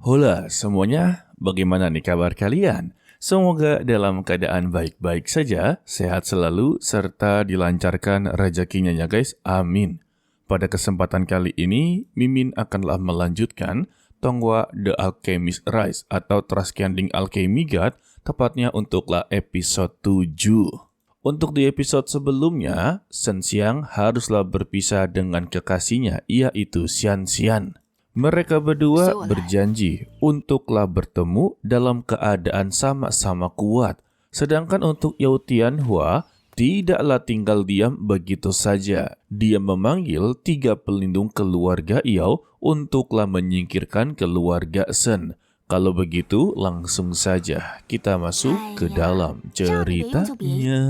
Hola semuanya, bagaimana nih kabar kalian? Semoga dalam keadaan baik-baik saja, sehat selalu, serta dilancarkan rezekinya ya guys, amin. Pada kesempatan kali ini, Mimin akanlah melanjutkan Tongwa The Alchemist Rise atau Trascending Alchemy God, tepatnya untuklah episode 7. Untuk di episode sebelumnya, Shen Xiang haruslah berpisah dengan kekasihnya, yaitu Xian Xian. Mereka berdua berjanji untuklah bertemu dalam keadaan sama-sama kuat. Sedangkan untuk Yao Tianhua tidaklah tinggal diam begitu saja. Dia memanggil 3 pelindung keluarga Yao untuklah menyingkirkan keluarga Shen. Kalau begitu langsung saja kita masuk ke dalam ceritanya.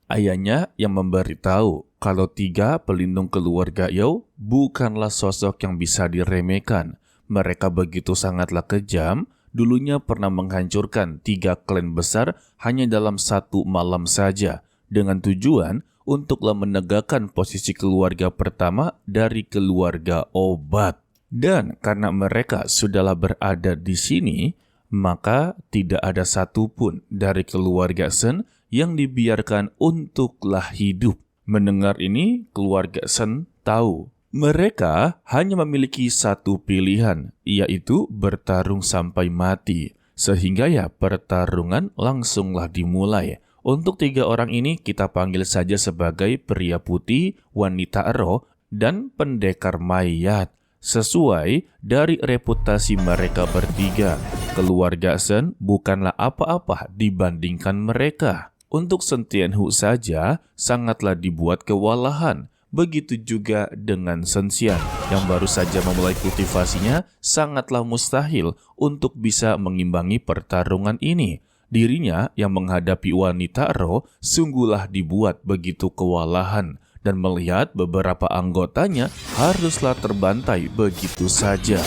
Ayahnya yang memberitahu kalau 3 pelindung keluarga Yao bukanlah sosok yang bisa diremehkan. Mereka begitu sangatlah kejam, dulunya pernah menghancurkan 3 klan besar hanya dalam 1 malam saja, dengan tujuan untuklah menegakkan posisi keluarga pertama dari keluarga obat. Dan karena mereka sudahlah berada di sini, maka tidak ada satupun dari keluarga Shen yang dibiarkan untuklah hidup. Mendengar ini, keluarga Shen tahu mereka hanya memiliki satu pilihan, yaitu bertarung sampai mati. Sehingga ya pertarungan langsunglah dimulai. Untuk 3 orang ini kita panggil saja sebagai pria putih, wanita ero, dan pendekar mayat. Sesuai dari reputasi mereka bertiga, keluarga Shen bukanlah apa-apa dibandingkan mereka. Untuk Shen Tianhu saja sangatlah dibuat kewalahan. Begitu juga dengan Shen Xian yang baru saja memulai kultivasinya, sangatlah mustahil untuk bisa mengimbangi pertarungan ini. Dirinya yang menghadapi wanita ero sungguhlah dibuat begitu kewalahan. Dan melihat beberapa anggotanya haruslah terbantai begitu saja.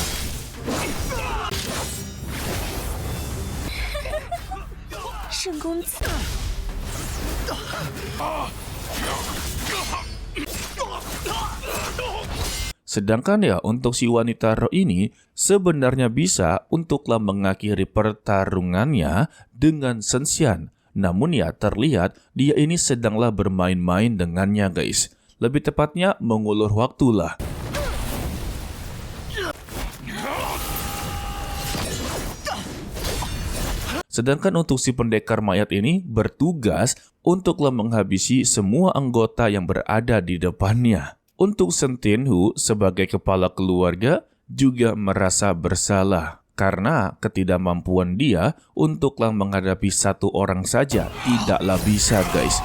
Sedangkan ya untuk si wanita roh ini sebenarnya bisa untuklah mengakhiri pertarungannya dengan Shen Xian. Namun ya terlihat dia ini sedanglah bermain-main dengannya guys. Lebih tepatnya mengulur waktulah. Sedangkan untuk si pendekar mayat ini bertugas untuklah menghabisi semua anggota yang berada di depannya. Untuk Shen Tianhu sebagai kepala keluarga juga merasa bersalah karena ketidakmampuan dia untuklah menghadapi 1 orang saja tidaklah bisa guys.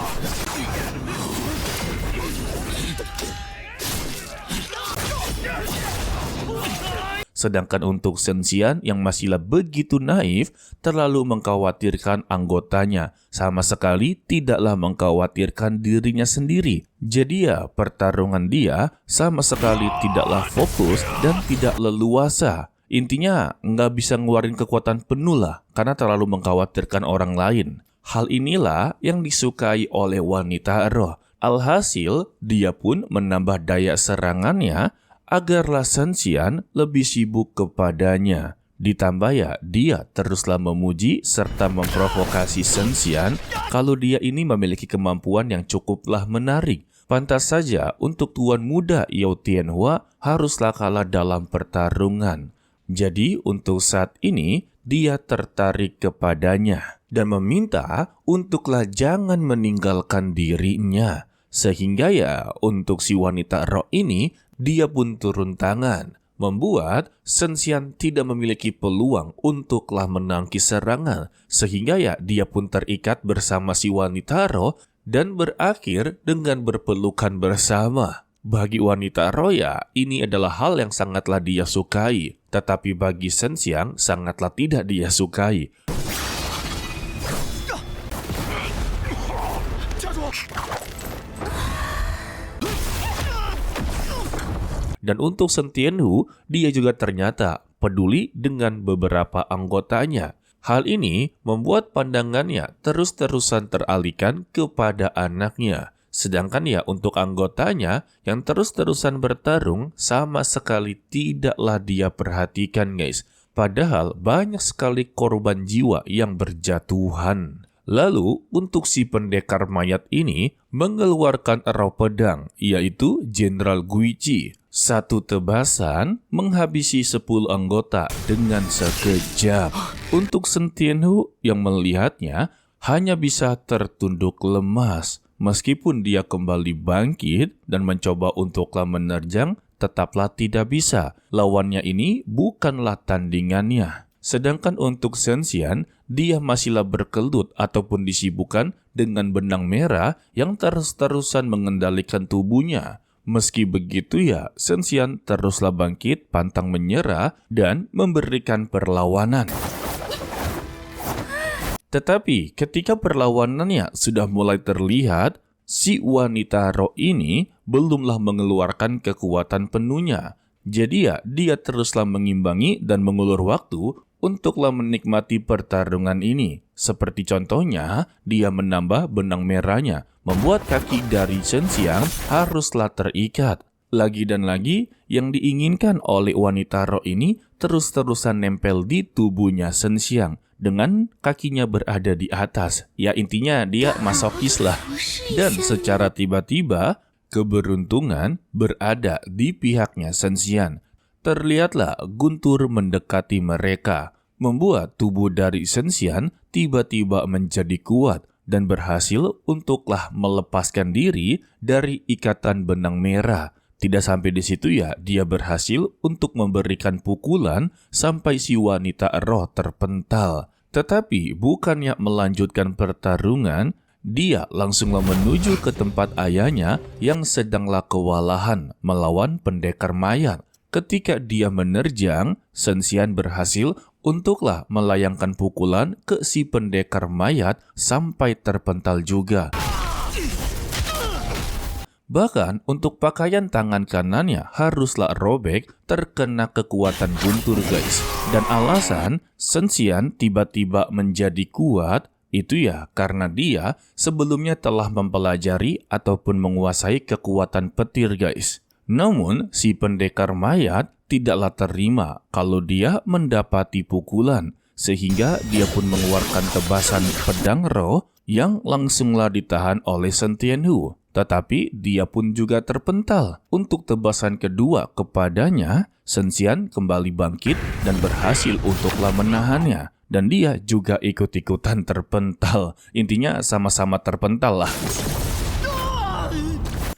Sedangkan untuk Shen Xian yang masihlah begitu naif, terlalu mengkhawatirkan anggotanya, sama sekali tidaklah mengkhawatirkan dirinya sendiri. Jadi ya, pertarungan dia sama sekali tidaklah fokus dan tidak leluasa. Intinya, nggak bisa ngeluarin kekuatan penuh lah, karena terlalu mengkhawatirkan orang lain. Hal inilah yang disukai oleh wanita roh. Alhasil, dia pun menambah daya serangannya, agarlah Shen Xian lebih sibuk kepadanya. Ditambah ya, dia teruslah memuji serta memprovokasi Shen Xian kalau dia ini memiliki kemampuan yang cukuplah menarik. Pantas saja untuk tuan muda Yao Tianhua haruslah kalah dalam pertarungan. Jadi untuk saat ini dia tertarik kepadanya dan meminta untuklah jangan meninggalkan dirinya. Sehingga ya untuk si wanita roh ini dia pun turun tangan, membuat Shen Xian tidak memiliki peluang untuklah menangkis serangan. Sehingga ya dia pun terikat bersama si wanita roh dan berakhir dengan berpelukan bersama. Bagi wanita roh ya ini adalah hal yang sangatlah dia sukai. Tetapi bagi Shen Xiang sangatlah tidak dia sukai. Dan untuk Shen Tianhu, dia juga ternyata peduli dengan beberapa anggotanya. Hal ini membuat pandangannya terus-terusan teralihkan kepada anaknya. Sedangkan ya untuk anggotanya yang terus-terusan bertarung sama sekali tidaklah dia perhatikan guys. Padahal banyak sekali korban jiwa yang berjatuhan. Lalu untuk si pendekar mayat ini mengeluarkan roh pedang, yaitu Jenderal Guichi. Satu tebasan menghabisi 10 anggota dengan sekejap. Untuk Shen Tianhu yang melihatnya hanya bisa tertunduk lemas. Meskipun dia kembali bangkit dan mencoba untuklah menerjang, tetaplah tidak bisa. Lawannya ini bukanlah tandingannya. Sedangkan untuk Shen Xian, dia masihlah berkelut ataupun disibukkan dengan benang merah yang terus-terusan mengendalikan tubuhnya. Meski begitu ya, Shen Xian teruslah bangkit, pantang menyerah, dan memberikan perlawanan. Tetapi ketika perlawanannya sudah mulai terlihat, si wanita roh ini belumlah mengeluarkan kekuatan penuhnya. Jadi ya, dia teruslah mengimbangi dan mengulur waktu untuklah menikmati pertarungan ini. Seperti contohnya, dia menambah benang merahnya, membuat kaki dari Shen Xian haruslah terikat. Lagi dan lagi, yang diinginkan oleh wanita roh ini terus-terusan nempel di tubuhnya Shen Xian dengan kakinya berada di atas. Ya intinya dia masokis lah. Dan secara tiba-tiba, keberuntungan berada di pihaknya Shen Xian. Terlihatlah guntur mendekati mereka, membuat tubuh dari Shen Xian tiba-tiba menjadi kuat dan berhasil untuklah melepaskan diri dari ikatan benang merah. Tidak sampai di situ ya, dia berhasil untuk memberikan pukulan sampai si wanita roh terpental. Tetapi bukannya melanjutkan pertarungan, dia langsunglah menuju ke tempat ayahnya yang sedanglah kewalahan melawan pendekar mayat. Ketika dia menerjang, Shen Xian berhasil untuklah melayangkan pukulan ke si pendekar mayat sampai terpental juga. Bahkan untuk pakaian tangan kanannya haruslah robek terkena kekuatan guntur guys. Dan alasan Shen Xian tiba-tiba menjadi kuat itu ya karena dia sebelumnya telah mempelajari ataupun menguasai kekuatan petir guys. Namun si pendekar mayat tidaklah terima kalau dia mendapati pukulan. Sehingga dia pun mengeluarkan tebasan pedang roh yang langsunglah ditahan oleh Shen Tianhu. Tetapi dia pun juga terpental. Untuk tebasan kedua kepadanya, Shen Xian kembali bangkit dan berhasil untuklah menahannya. Dan dia juga ikut-ikutan terpental. Intinya sama-sama terpental lah.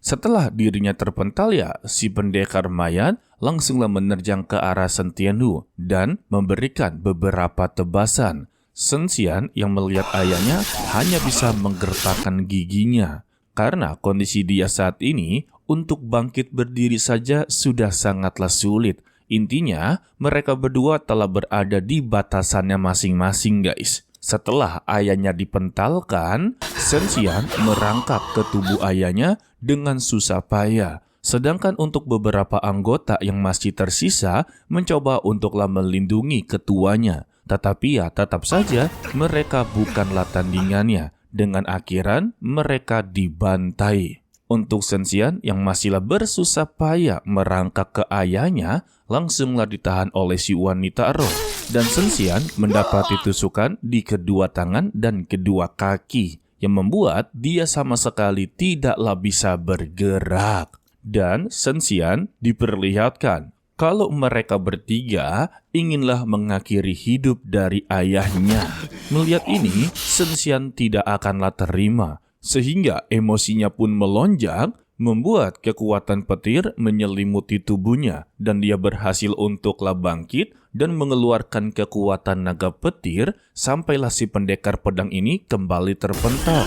Setelah dirinya terpental ya, si pendekar mayat langsunglah menerjang ke arah Shen Tianhu dan memberikan beberapa tebasan. Shen Xian yang melihat ayahnya hanya bisa menggertakkan giginya. Karena kondisi dia saat ini, untuk bangkit berdiri saja sudah sangatlah sulit. Intinya, mereka berdua telah berada di batasannya masing-masing guys. Setelah ayahnya dipentalkan, Shen Xian merangkak ke tubuh ayahnya dengan susah payah. Sedangkan untuk beberapa anggota yang masih tersisa mencoba untuklah melindungi ketuanya. Tetapi ya tetap saja mereka bukanlah tandingannya. Dengan akhiran mereka dibantai. Untuk Shen Xian yang masihlah bersusah payah merangkak ke ayahnya, langsunglah ditahan oleh si wanita roh. Dan Shen Xian mendapati tusukan di kedua tangan dan kedua kaki, yang membuat dia sama sekali tidaklah bisa bergerak. Dan Shen Xian diperlihatkan kalau mereka bertiga inginlah mengakhiri hidup dari ayahnya. Melihat ini, Shen Xian tidak akanlah terima. Sehingga emosinya pun melonjak, membuat kekuatan petir menyelimuti tubuhnya. Dan dia berhasil untuklah bangkit dan mengeluarkan kekuatan naga petir sampailah si pendekar pedang ini kembali terpental.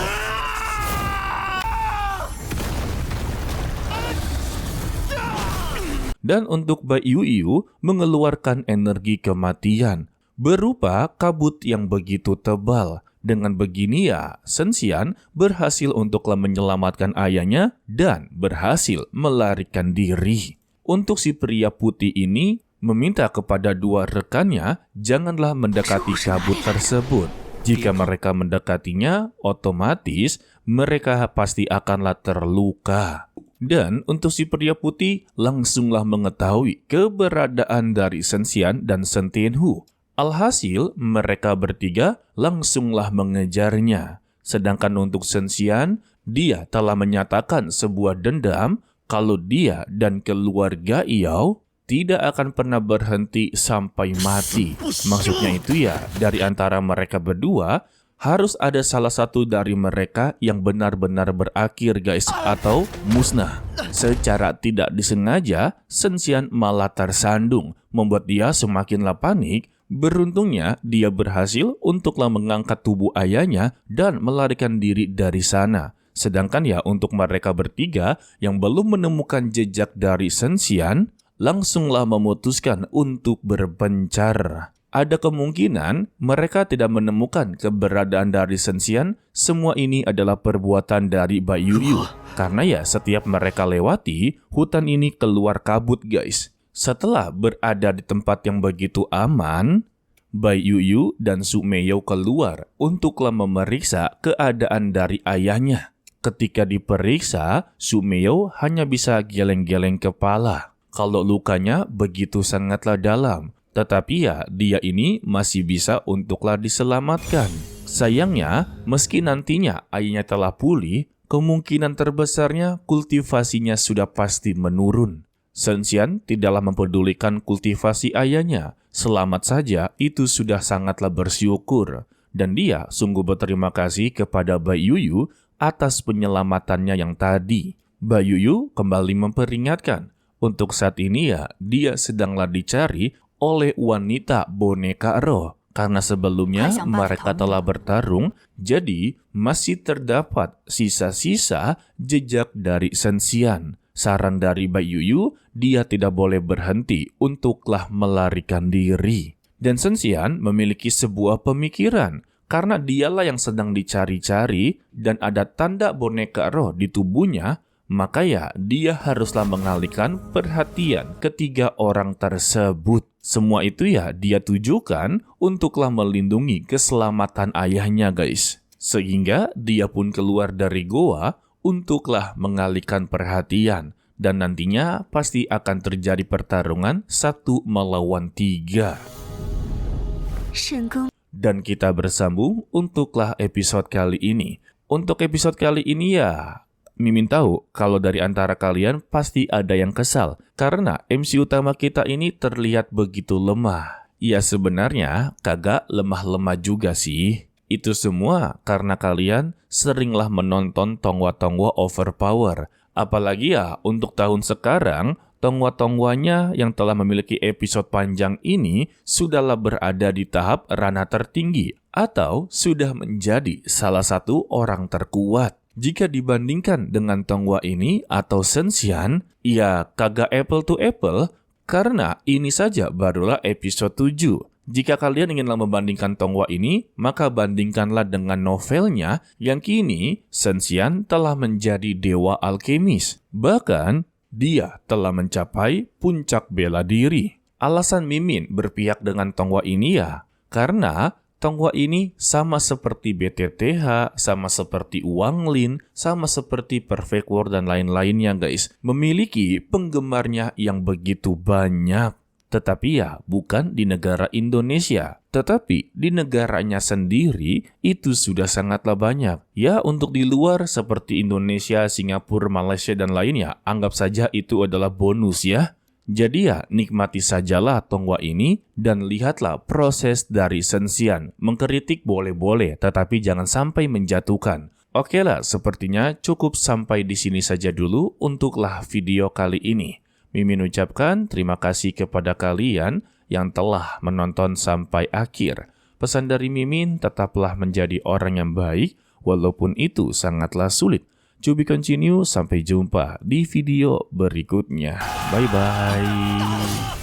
Dan untuk Bai Yuyu mengeluarkan energi kematian berupa kabut yang begitu tebal. Dengan begini ya, Shen Xian berhasil untuklah menyelamatkan ayahnya dan berhasil melarikan diri. Untuk si pria putih ini meminta kepada dua rekannya janganlah mendekati kabut tersebut. Jika mereka mendekatinya, otomatis mereka pasti akanlah terluka. Dan untuk si pria putih langsunglah mengetahui keberadaan dari Shen Xian dan Shen Tianhu. Alhasil mereka bertiga langsunglah mengejarnya. Sedangkan untuk Shen Xian, dia telah menyatakan sebuah dendam kalau dia dan keluarga Yao tidak akan pernah berhenti sampai mati. Maksudnya itu ya, dari antara mereka berdua, harus ada salah satu dari mereka yang benar-benar berakhir guys, atau musnah. Secara tidak disengaja, Shen Xian malah tersandung, membuat dia semakinlah panik. Beruntungnya, dia berhasil untuklah mengangkat tubuh ayahnya dan melarikan diri dari sana. Sedangkan ya untuk mereka bertiga yang belum menemukan jejak dari Shen Xian, langsunglah memutuskan untuk berpencar. Ada kemungkinan mereka tidak menemukan keberadaan dari Shen Xian. Semua ini adalah perbuatan dari Bai Yuyu. Karena ya setiap mereka lewati, hutan ini keluar kabut guys. Setelah berada di tempat yang begitu aman, Bai Yuyu dan Su Meiyou keluar untuklah memeriksa keadaan dari ayahnya. Ketika diperiksa, Su Meiyou hanya bisa geleng-geleng kepala. Kalau lukanya begitu sangatlah dalam, tetapi ya dia ini masih bisa untuklah diselamatkan. Sayangnya, meski nantinya ayahnya telah pulih, kemungkinan terbesarnya kultivasinya sudah pasti menurun. Shen Xian tidaklah mempedulikan kultivasi ayahnya. Selamat saja, itu sudah sangatlah bersyukur. Dan dia sungguh berterima kasih kepada Bai Yuyu atas penyelamatannya yang tadi. Bai Yuyu kembali memperingatkan, untuk saat ini ya, dia sedanglah dicari oleh wanita boneka roh. Karena sebelumnya mereka telah bertarung, jadi masih terdapat sisa-sisa jejak dari Shen Xian. Saran dari Bai Yuyu, dia tidak boleh berhenti untuklah melarikan diri. Dan Shen Xian memiliki sebuah pemikiran, karena dialah yang sedang dicari-cari dan ada tanda boneka roh di tubuhnya, maka ya dia haruslah mengalihkan perhatian ketiga orang tersebut. Semua itu ya dia tujukan untuklah melindungi keselamatan ayahnya guys. Sehingga dia pun keluar dari goa untuklah mengalihkan perhatian. Dan nantinya pasti akan terjadi pertarungan 1 melawan 3. Dan kita bersambung untuklah episode kali ini. Untuk episode kali ini ya, Mimin tahu kalau dari antara kalian pasti ada yang kesal karena MC utama kita ini terlihat begitu lemah. Ya sebenarnya kagak lemah-lemah juga sih. Itu semua karena kalian seringlah menonton tongwa-tongwa overpower. Apalagi ya untuk tahun sekarang, tongwa-tongwanya yang telah memiliki episode panjang ini sudahlah berada di tahap ranah tertinggi atau sudah menjadi salah satu orang terkuat. Jika dibandingkan dengan tongwa ini atau Shen Xian, ya kagak apple to apple karena ini saja barulah episode 7. Jika kalian inginlah membandingkan tongwa ini, maka bandingkanlah dengan novelnya yang kini Shen Xian telah menjadi dewa alkemis. Bahkan, dia telah mencapai puncak bela diri. Alasan Mimin berpihak dengan tongwa ini ya, karena tongwa ini sama seperti BTTH, sama seperti Wang Lin, sama seperti Perfect World dan lain-lainnya guys. Memiliki penggemarnya yang begitu banyak. Tetapi ya bukan di negara Indonesia. Tetapi di negaranya sendiri itu sudah sangatlah banyak. Ya untuk di luar seperti Indonesia, Singapura, Malaysia dan lainnya, anggap saja itu adalah bonus ya. Jadi ya nikmati sajalah tongwa ini dan lihatlah proses dari Shen Xian. Mengkritik boleh-boleh tetapi jangan sampai menjatuhkan. Oke lah, sepertinya cukup sampai di sini saja dulu untuklah video kali ini. Mimin ucapkan terima kasih kepada kalian yang telah menonton sampai akhir. Pesan dari Mimin, tetaplah menjadi orang yang baik walaupun itu sangatlah sulit. To be continue, sampai jumpa di video berikutnya. Bye-bye.